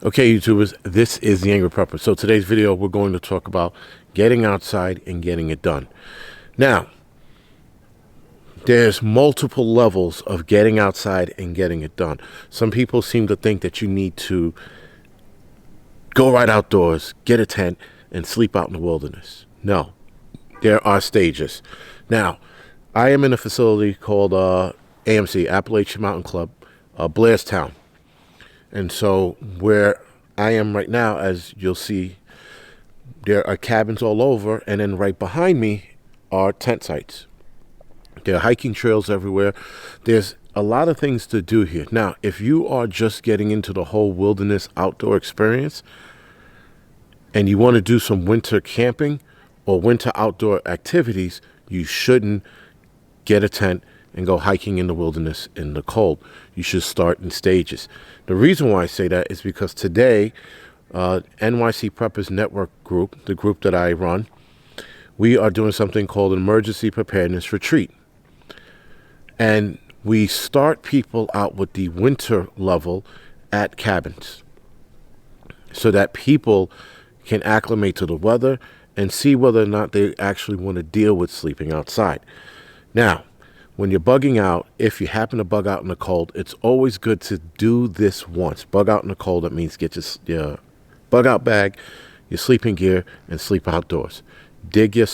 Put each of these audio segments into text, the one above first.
Okay, YouTubers, this is the Angryprepper. So today's video, we're going to talk about getting outside and getting it done. Now, there's multiple levels of getting outside and getting it done. Some people seem to think that you need to go right outdoors, get a tent, and sleep out in the wilderness. No, there are stages. Now, I am in a facility called AMC, Appalachian Mountain Club, Blairstown. And so where I am right now, as you'll see, there are cabins all over, and then right behind me are tent sites. There are hiking trails everywhere. There's a lot of things to do here. Now, if you are just getting into the whole wilderness outdoor experience and you want to do some winter camping or winter outdoor activities, you shouldn't get a tent and go hiking in the wilderness in the cold. You should start in stages. The reason why I say that is because today, NYC Preppers Network group, the group that I run, we are doing something called an emergency preparedness retreat. And we start people out with the winter level at cabins so that people can acclimate to the weather and see whether or not they actually want to deal with sleeping outside. Now, when you're bugging out, if you happen to bug out in the cold, it's always good to do this once. Bug out in the cold, that means get your bug out bag, your sleeping gear, and sleep outdoors. Dig the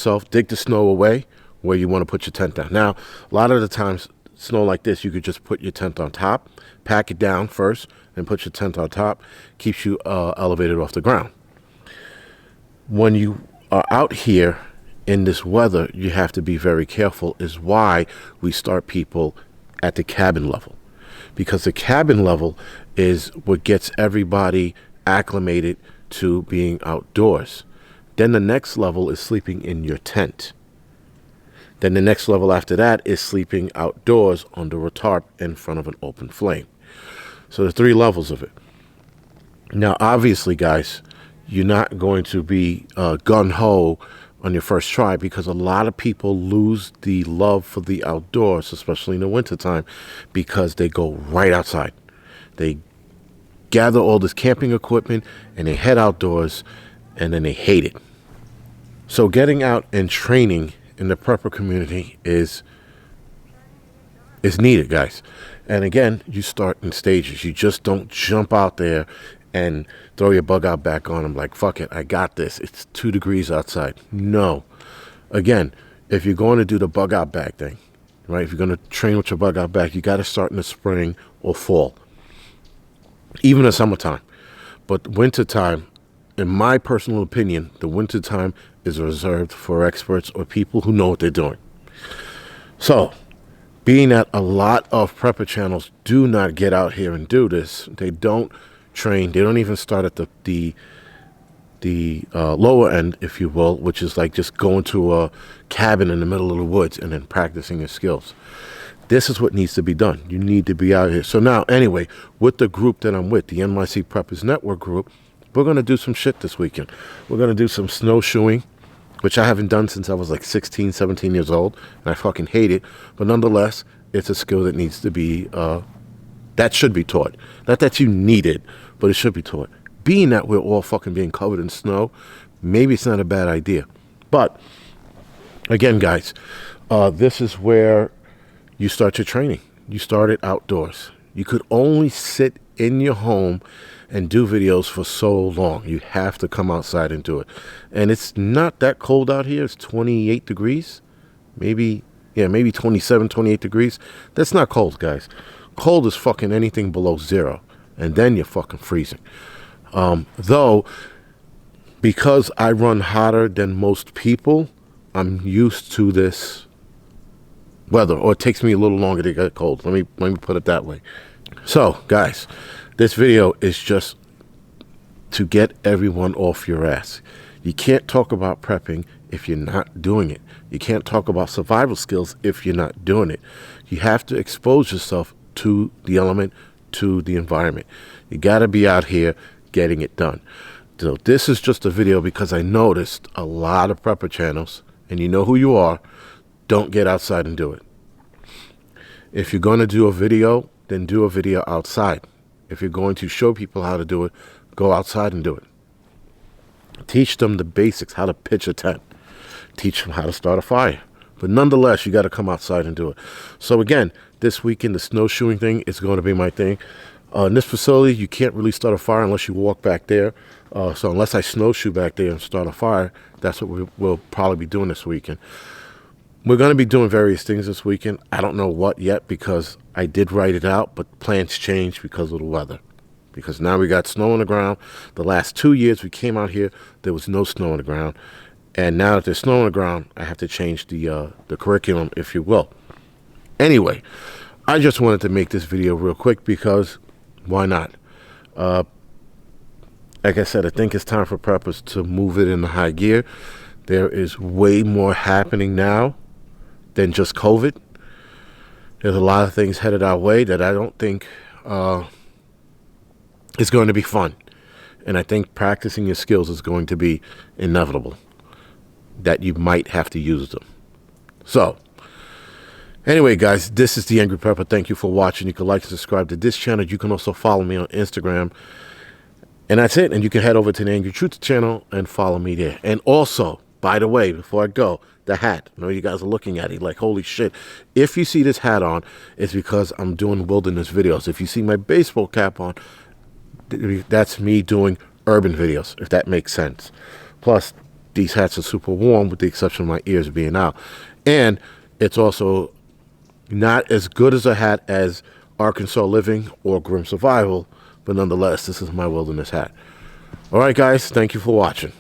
snow away where you want to put your tent down. Now, a lot of the times, snow like this, you could just put your tent on top, pack it down first, and put your tent on top. Keeps you elevated off the ground. When you are out here in this weather, you have to be very careful, is why we start people at the cabin level. Because the cabin level is what gets everybody acclimated to being outdoors. Then the next level is sleeping in your tent. Then the next level after that is sleeping outdoors under a tarp in front of an open flame. So there's 3 levels of it. Now, obviously, guys, you're not going to be gung-ho on your first try, because a lot of people lose the love for the outdoors, especially in the wintertime, because they go right outside. They gather all this camping equipment and they head outdoors, and then they hate it. So getting out and training in the prepper community is needed, guys. And again, you start in stages. You just don't jump out there and throw your bug out back on them like, fuck it, I got this. It's 2 degrees outside. No. Again, if you're going to do the bug out bag thing, right? If you're going to train with your bug out bag, you got to start in the spring or fall, even in summertime. But wintertime, in my personal opinion, the wintertime is reserved for experts or people who know what they're doing. So, being that a lot of prepper channels do not get out here and do this, they don't train, they don't even start at the lower end, if you will, which is like just going to a cabin in the middle of the woods and then practicing your skills. This is what needs to be done. You need to be out here. So now, anyway, with the group that I'm with, the NYC Preppers Network group, we're going to do some shit this weekend. We're going to do some snowshoeing, which I haven't done since I was like 16, 17 years old, and I fucking hate it. But nonetheless, it's a skill that needs to be, that should be taught. Not that you need it, but it should be taught. Being that we're all fucking being covered in snow, maybe it's not a bad idea. But, again, guys, this is where you start your training. You start it outdoors. You could only sit in your home and do videos for so long. You have to come outside and do it. And it's not that cold out here. It's 28 degrees. Maybe 27, 28 degrees. That's not cold, guys. Cold is fucking anything below 0. And then you're fucking freezing. Though, because I run hotter than most people, I'm used to this weather. Or it takes me a little longer to get cold. Let me put it that way. So, guys, this video is just to get everyone off your ass. You can't talk about prepping if you're not doing it. You can't talk about survival skills if you're not doing it. You have to expose yourself to the element, to the environment. You got to be out here getting it done. So this is just a video because I noticed a lot of prepper channels, and you know who you are, don't get outside and do it. If you're going to do a video, then do a video outside. If you're going to show people how to do it, Go outside and do it. Teach them the basics, how to pitch a tent. Teach them how to start a fire. But nonetheless, you got to come outside and do it. So again, this weekend, the snowshoeing thing is going to be my thing. In this facility, you can't really start a fire unless you walk back there. So unless I snowshoe back there and start a fire, that's what we'll probably be doing this weekend. We're going to be doing various things this weekend. I don't know what yet because I did write it out, but plans changed because of the weather. Because now we got snow on the ground. The last 2 years we came out here, there was no snow on the ground. And now that there's snow on the ground, I have to change the curriculum, if you will. Anyway, I just wanted to make this video real quick because why not? Like I said, I think it's time for preppers to move it into high gear. There is way more happening now than just COVID. There's a lot of things headed our way that I don't think is going to be fun. And I think practicing your skills is going to be inevitable, that you might have to use them. So, anyway, guys, this is the Angryprepper. Thank you for watching. You can like and subscribe to this channel. You can also follow me on Instagram. And that's it. And you can head over to the Angry Truth channel and follow me there. And also, by the way, before I go, the hat. I know you guys are looking at it like, holy shit. If you see this hat on, it's because I'm doing wilderness videos. If you see my baseball cap on, that's me doing urban videos, if that makes sense. Plus, these hats are super warm with the exception of my ears being out. And it's also not as good as a hat as Arkansas Living or Grim Survival, but nonetheless, this is my wilderness hat. All right, guys, thank you for watching.